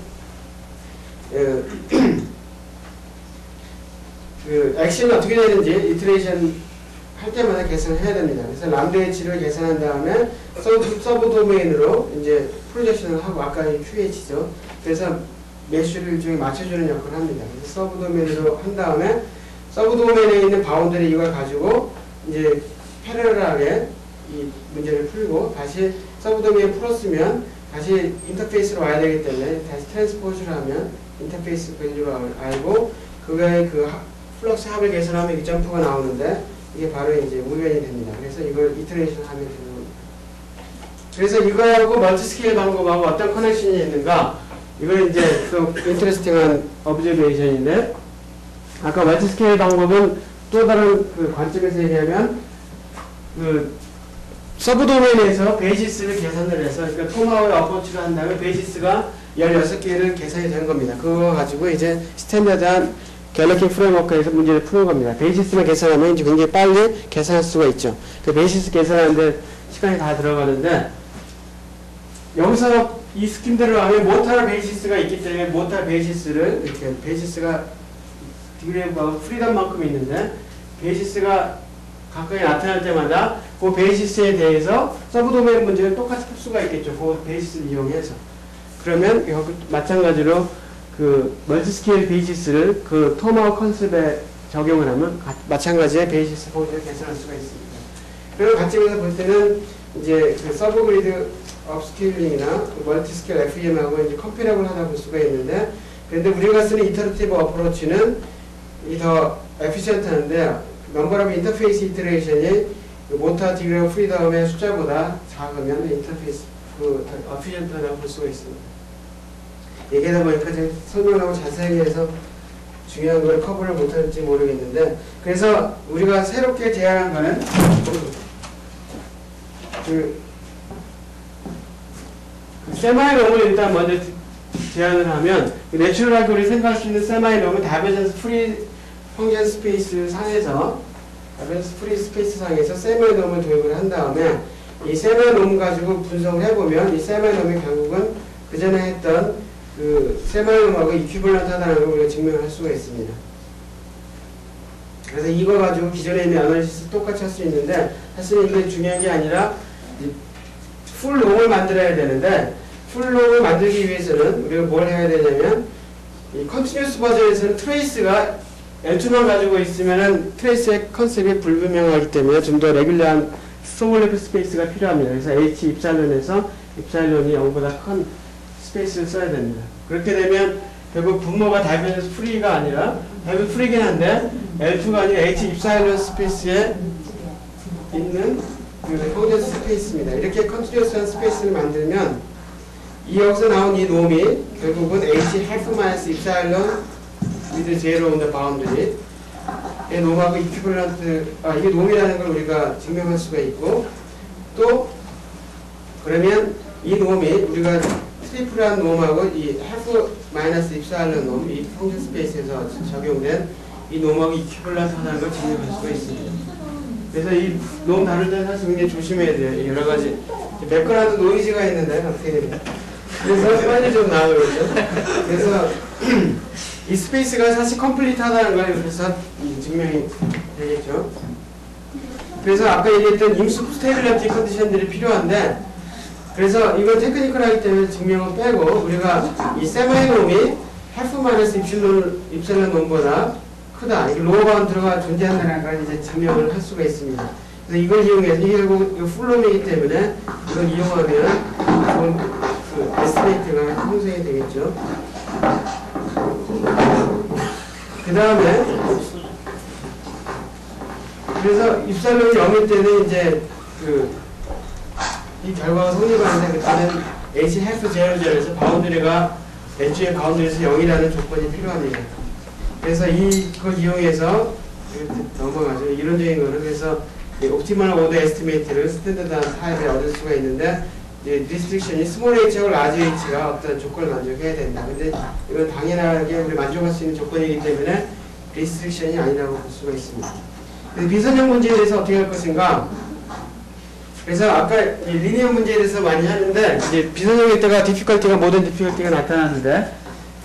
그 액션이 어떻게 되는지 이터레이션 할 때마다 계산을 해야 됩니다. 그래서 람다 H를 계산한 다음에 서브 도메인으로 이제 프로젝션을 하고 아까 이 QH죠. 그래서 메쉬를 일종의 맞춰주는 역할을 합니다. 그래서 서브 도메인으로 한 다음에 서브 도메인에 있는 바운더리 이걸 가지고 이제 패러럴하게 이 문제를 풀고 다시 서브 도메인 풀었으면 다시 인터페이스로 와야 되기 때문에 다시 트랜스포즈를 하면 인터페이스 밸류를 알고 그거의 그 플럭스 합을 계산하면 이 점프가 나오는데 이게 바로 이제 우변이 됩니다. 그래서 이걸 이터레이션 하면 되는 겁니다. 그래서 이거하고 멀티스케일 방법하고 어떤 커넥션이 있는가? 이건 이제 또 인터레스팅한 오브저베이션인데 아까 멀티스케일 방법은 또 다른 그 관점에서 얘기하면 그 서브 도메인에서 베이시스를 계산을 해서 그러니까 토마호의 어프로치를 한 다음에 베이시스가 16개를 계산이 된 겁니다. 그거 가지고 이제 스탠다드한 갤러킹 프레임워크에서 문제를 푸는 겁니다. 베이시스만 계산하면 이제 굉장히 빨리 계산할 수가 있죠. 그 베이시스 계산하는데 시간이 다 들어가는데 여기서 이 스킴대로 하면 모탈 베이시스가 있기 때문에 모탈 베이시스를 이렇게 베이시스가 디그레이브하고 프리덤만큼 있는데 베이시스가 가까이 나타날 때마다 그 베이시스에 대해서 서브 도메인 문제를 똑같이 풀 수가 있겠죠. 그 베이시스를 이용해서. 그러면 여기 마찬가지로 그 멀티스케일 베이시스를 그 토마호 컨셉에 적용을 하면 마찬가지의 베이시스 펑션을 계산할 수가 있습니다. 그리고 관점에서 볼 때는 이제 그 서브 그리드 업스케일링이나 멀티스케일 FEM하고 이제 컴패러블 하다 볼 수가 있는데, 그런데 우리가 쓰는 이터러티브 어프로치는 이 더 에피션트한데 넘버 오브 인터페이스 이터레이션이 모터 디그리 오브 프리덤의 숫자보다 작으면 인터페이스 그 에피션트하다고 볼 수가 있습니다. 얘기하다 보니까 제가 설명을 너무 자세하게 해서 중요한 걸 커버를 못할지 모르겠는데, 그래서 우리가 새롭게 제안한 거는 그 세마이럼을 일단 먼저 제안을 하면, 내추럴하게 우리 생각할 수 있는 세마이럼은 다이버전스 프리 펑션 스페이스 상에서 다이버전스 프리 스페이스 상에서 세마이럼을 도입을 한 다음에 이 세마이럼 가지고 분석을 해보면 이 세마이럼이 결국은 그 전에 했던 그 세마이럼하고 이퀴벌런트하다는 걸 우리가 증명할 수가 있습니다. 그래서 이거 가지고 기존에 있는 어널리시스 똑같이 할 수 있는데, 사실 이게 중요한 게 아니라 풀롱을 만들어야 되는데, 풀롱을 만들기 위해서는 우리가 뭘 해야 되냐면, 이 컨티뉴스 버전에서는 트레이스가 L2만 가지고 있으면은 트레이스의 컨셉이 불분명하기 때문에 좀 더 레귤러한 스몰레프 스페이스가 필요합니다. 그래서 H 입살론에서 입살론이 0보다 큰 스페이스를 써야 됩니다. 그렇게 되면 결국 분모가 다이버전스 프리가 아니라, 다이버전스 프리긴 한데 L2가 아니라 H 입살론 스페이스에 있는 그 펑션 스페이스입니다. 이렇게 컨티뉴스한 스페이스를 만들면 이 여기서 나온 이 놈이 결국은 H half minus 입살론 with zero on the boundary 이 놈하고 이퀴벌런트, 이게 놈이라는 걸 우리가 증명할 수가 있고, 또 그러면 이 놈이 우리가 트리플한 놈하고 이 half minus 입살론 놈, 이 펑션 스페이스에서 적용된 이 놈하고 이퀴벌런트 하다는 걸 증명할 수가 있습니다. 그래서 이 놈 다룰 때 사실 굉장히 조심해야 돼요. 여러 가지 맥거라도 노이즈가 있는데 어떻게 됩니까? 그래서 빨리 좀 나오겠죠. 그래서 이 스페이스가 사실 컴플리트하다는 걸 그래서 증명이 되겠죠. 그래서 아까 얘기했던 임수 스테빌리티 컨디션들이 필요한데, 그래서 이건 테크니컬하기 때문에 증명은 빼고 우리가 이 세마이놈이 half 마이너스 입실론 놈보다 크다, 이 로어 바운드가 존재한다는 걸 이제 증명을 할 수가 있습니다. 그래서 이걸 이용해서 이게 결국 풀롬이기 때문에 이걸 이용하면 그 에스티메이트가 형성이 되겠죠. 그 다음에 그래서 입살론이 0일 때는 이제 이 결과가 성립하는데, 그때는 H half 0에서 바운드리가 H의 바운드리에서 0이라는 조건이 필요합니다. 그래서 이걸 이용해서 넘어가죠. 이론적인 거는 그래서 옵티멀 오더 에스티메이트를 스탠더드한 타입에 얻을 수가 있는데, 리스트릭션이 스몰 h하고 라지 h가 어떤 조건을 만족해야 된다. 근데 이건 당연하게 우리 만족할 수 있는 조건이기 때문에 리스트릭션이 아니라고 볼 수가 있습니다. 비선형 문제에 대해서 어떻게 할 것인가? 그래서 아까 리니어 문제에 대해서 많이 하는데, 이제 비선형일 때가 디피컬티가 모든 디피컬티가 나타나는데,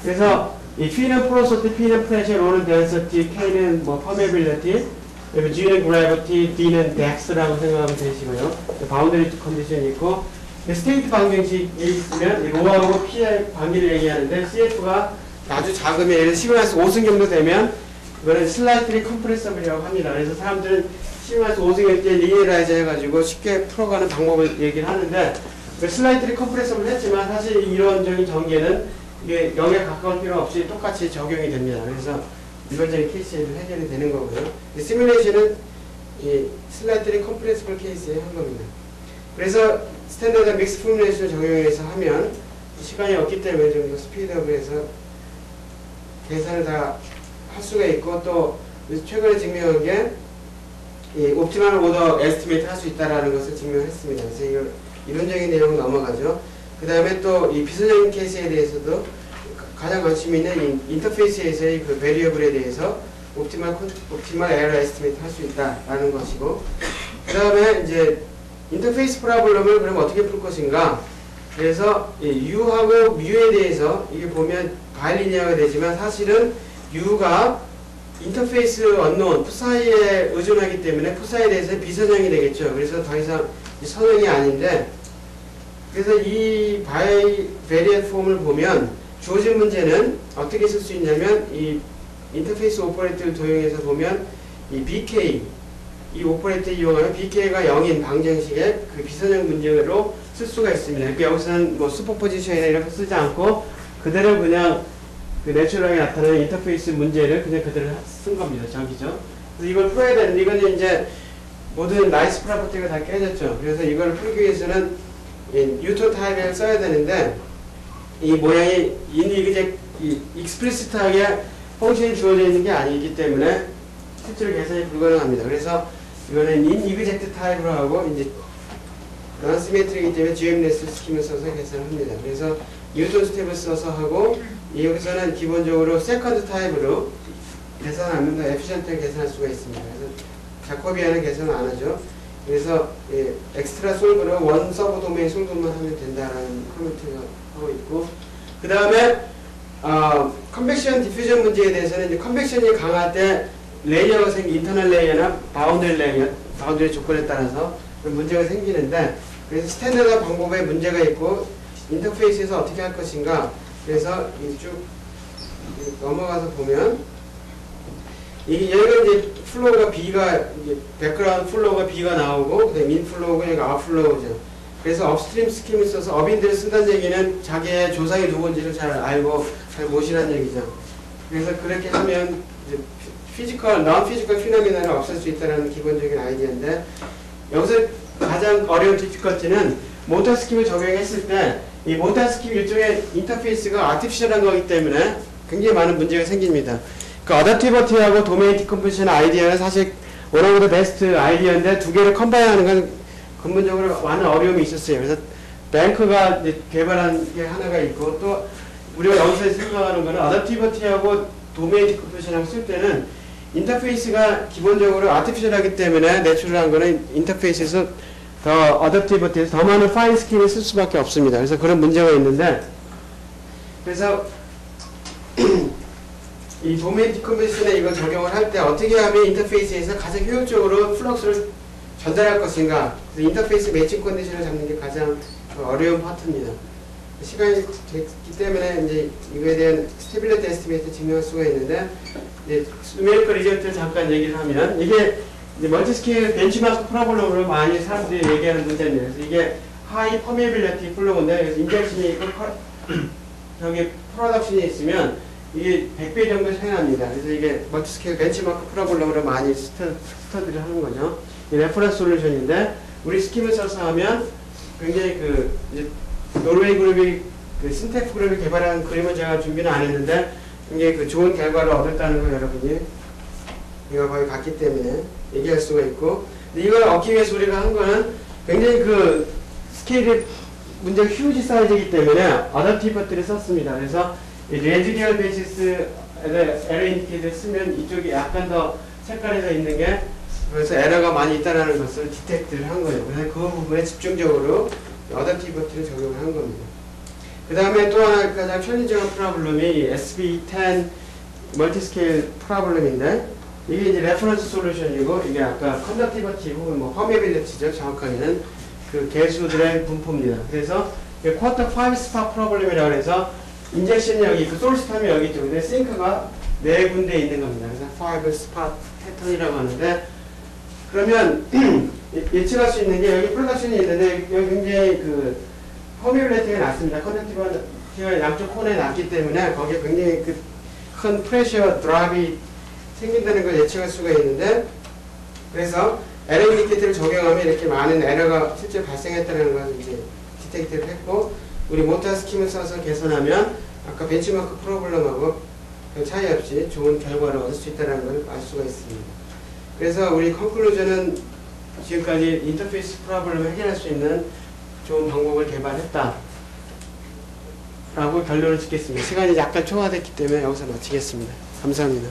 그래서 이 P는 포로시티, P는 프레셔, R는 덴서티, K는 뭐 퍼메빌리티, 그리고 G는 그래비티, D는 덱스라고 생각하면 되시고요. 바운더리 컨디션이 있고, 스테이트 방정식이 있으면 이 로하고 P의 관계를 얘기하는데, CF가 아주 작으면 예를 들어 10-5승 정도 되면 그거는 슬라이트리 컴프레서블이라고 합니다. 그래서 사람들은 10-5승일 때 리니어라이즈 해가지고 쉽게 풀어가는 방법을 얘기를 하는데, 슬라이트리 컴프레서블 했지만 사실 이론적인 전개는 이게 0에 가까울 필요 없이 똑같이 적용이 됩니다. 그래서 일반적인 케이스에도 해결이 되는 거고요. 시뮬레이션은 이 슬라이트리 컴프레서블 케이스에 한 겁니다. 그래서 스탠더드 믹스 포뮬레이션을 적용해서 하면 시간이 없기 때문에 좀 더 스피드업을 해서 계산을 다 할 수가 있고, 또 최근에 증명한 게 이 옵티멀 오더 에스티메이트 할 수 있다는 것을 증명했습니다. 그래서 이걸 이론적인 내용은 넘어가죠. 그 다음에 또 이 비선적인 케이스에 대해서도 가장 관심 있는 인터페이스에서의 그 베리어블에 대해서 옵티멀 에러 에스티메이트 할 수 있다라는 것이고, 그 다음에 이제 인터페이스 프로블럼을 그럼 어떻게 풀 것인가? 그래서 U하고 뮤에 대해서 이게 보면 바이리니어가 되지만 사실은 U가 인터페이스 언노운, 푸사이에 의존하기 때문에 푸사이에 대해서 비선형이 되겠죠. 그래서 더 이상 선형이 아닌데, 그래서 이 바이베리언 폼을 보면 주어진 문제는 어떻게 쓸 수 있냐면 이 인터페이스 오퍼레이터를 도용해서 보면 이 BK, 이 오퍼레이터 이용하면 BK가 0인 방정식의 그 비선형 문제로 쓸 수가 있습니다. 그러니까 여기서는 뭐 슈퍼포지션이나 이런 거 쓰지 않고 그대로 그냥 그 내추럴하게 나타나는 인터페이스 문제를 그냥 그대로 쓴 겁니다. 저기죠. 그래서 이걸 풀어야 되는데 이거는 이제 모든 나이스 프로퍼티가 다 깨졌죠. 그래서 이걸 풀기 위해서는 뉴턴 타입을 써야 되는데 이 모양이 익스플리시트하게 펑션이 주어져 있는 게 아니기 때문에 실제로 계산이 불가능합니다. 그래서 이거는 인이그젝트 타입으로 하고 이제 non-symmetric이기 때문에 GMNS 스킴을 써서 계산합니다. 그래서 뉴턴 스텝을 써서 하고 여기서는 기본적으로 세컨드 타입으로 계산하면 더 에피션트하게 계산할 수가 있습니다. 그래서 자코비안은 계산을 안 하죠. 그래서 엑스트라 솔브로 원 서브 도메인 솔브만 하면 된다라는 코멘트를 하고 있고, 그 다음에 컨벡션 디퓨전 문제에 대해서는 이제 컨벡션이 강할 때 레이어가 인터널 레이어나 바운드리 레이어, 바운드리 조건에 따라서 문제가 생기는데, 그래서 스탠다드 방법에 문제가 있고 인터페이스에서 어떻게 할 것인가. 그래서 쭉 넘어가서 보면 여기가 이제 플로우가 B가 백그라운드 플로우가 B가 나오고 그다음에 민 플로우가 여기 아웃 플로우죠. 그래서 업스트림 스킴을 써서 업인들을 쓴다는 얘기는 자기의 조상이 누군지를 잘 알고 잘 모시라는 얘기죠. 그래서 그렇게 하면 이제 피지컬, non 피지컬 피노미나를 없앨 수 있다는 기본적인 아이디어인데, 여기서 가장 어려운 디피컬티는 모터 스킴을 적용했을 때 이 모터 스킴 일종의 인터페이스가 아티피셜한 거기 때문에 굉장히 많은 문제가 생깁니다. 그 어댑티버티하고 도메인 디컴포지션 아이디어는 사실 one of the best 아이디어인데 두 개를 컴바인하는 건 근본적으로 많은 어려움이 있었어요. 그래서 뱅크가 이제 개발한 게 하나가 있고, 또 우리가 여기서 생각하는 거는 어댑티버티하고 도메인 디컴포지션하고 쓸 때는 인터페이스가 기본적으로 아티피셜하기 때문에 내추럴한 거는 인터페이스에서 더 어댑티버티에서 더 많은 파인 스킨을 쓸 수밖에 없습니다. 그래서 그런 문제가 있는데, 그래서 이 도메인 디컴포지션에 이거 적용을 할 때 어떻게 하면 인터페이스에서 가장 효율적으로 플럭스를 전달할 것인가. 그래서 인터페이스 매칭 컨디션을 잡는 게 가장 어려운 파트입니다. 시간이 됐기 때문에 이제 이거에 대한 스테빌리티 에스티메이트 증명할 수가 있는데, 이제 누메리컬 리저트를 잠깐 얘기를 하면, 이게 이제 멀티스케일 벤치마크 프로블럼으로 많이 사람들이 얘기하는 문제입니다. 그래서 이게 하이 퍼메빌리티 플로우인데, 그래서 인젝션이 있고 저기 프로덕션이 있으면 이게 100배 정도 차이 납니다. 그래서 이게 멀티스케일 벤치마크 프로블럼으로 많이 스터디를 하는 거죠. 이 레퍼런스 솔루션인데, 우리 스킴을 써서 하면 굉장히 이제 노르웨이 그룹이 신테프 그룹이 개발한 그림을 제가 준비는 안 했는데 굉장히 좋은 결과를 얻었다는 걸 여러분이 이거 거의 같기 때문에 얘기할 수가 있고, 근데 이걸 얻기 위해서 우리가 한 거는 굉장히 스케일이 문제가 휴지 사이즈이기 때문에 어댑티버티를 썼습니다. 그래서 레지디얼 베이시스 에러 인디케이터를 쓰면 이쪽이 약간 더 색깔에서 있는 게, 그래서 에러가 많이 있다는 것을 디텍트를 한 거예요. 그래서 그 부분에 집중적으로 어댑티버티를 적용을 한 겁니다. 그 다음에 또 하나 가장 편리적인 프로블럼이 SB10 멀티스케일 프로블럼인데, 이게 이제 레퍼런스 솔루션이고, 이게 아까 컨덕티버티 혹은 뭐 퍼메빌리티죠. 정확하게는 그 개수들의 분포입니다. 그래서 쿼터 5 스팟 프로블럼이라고 해서 인젝션이 여기 있고 소스탐이 여기 있죠. 근데 싱크가 4군데 있는 겁니다. 그래서 5 스팟 패턴이라고 하는데, 그러면 예측할 수 있는 게 여기 프로덕션이 있는데 여기 굉장히 퍼메빌리티가 낮습니다. 컨덕티버티가 양쪽 코너에 낮기 때문에 거기에 굉장히 큰 프레셔 드랍이 생긴다는 걸 예측할 수가 있는데, 그래서 에러 인디케이터를 적용하면 이렇게 많은 에러가 실제 발생했다는 걸 이제 디텍트를 했고, 우리 모터 스킴을 써서 개선하면 아까 벤치마크 프로블럼하고 별 차이 없이 좋은 결과를 얻을 수 있다는 걸 알 수가 있습니다. 그래서 우리 컨클루전은 지금까지 인터페이스 프로블럼을 해결할 수 있는 좋은 방법을 개발했다 라고 결론을 짓겠습니다. 시간이 약간 초과됐기 때문에 여기서 마치겠습니다. 감사합니다.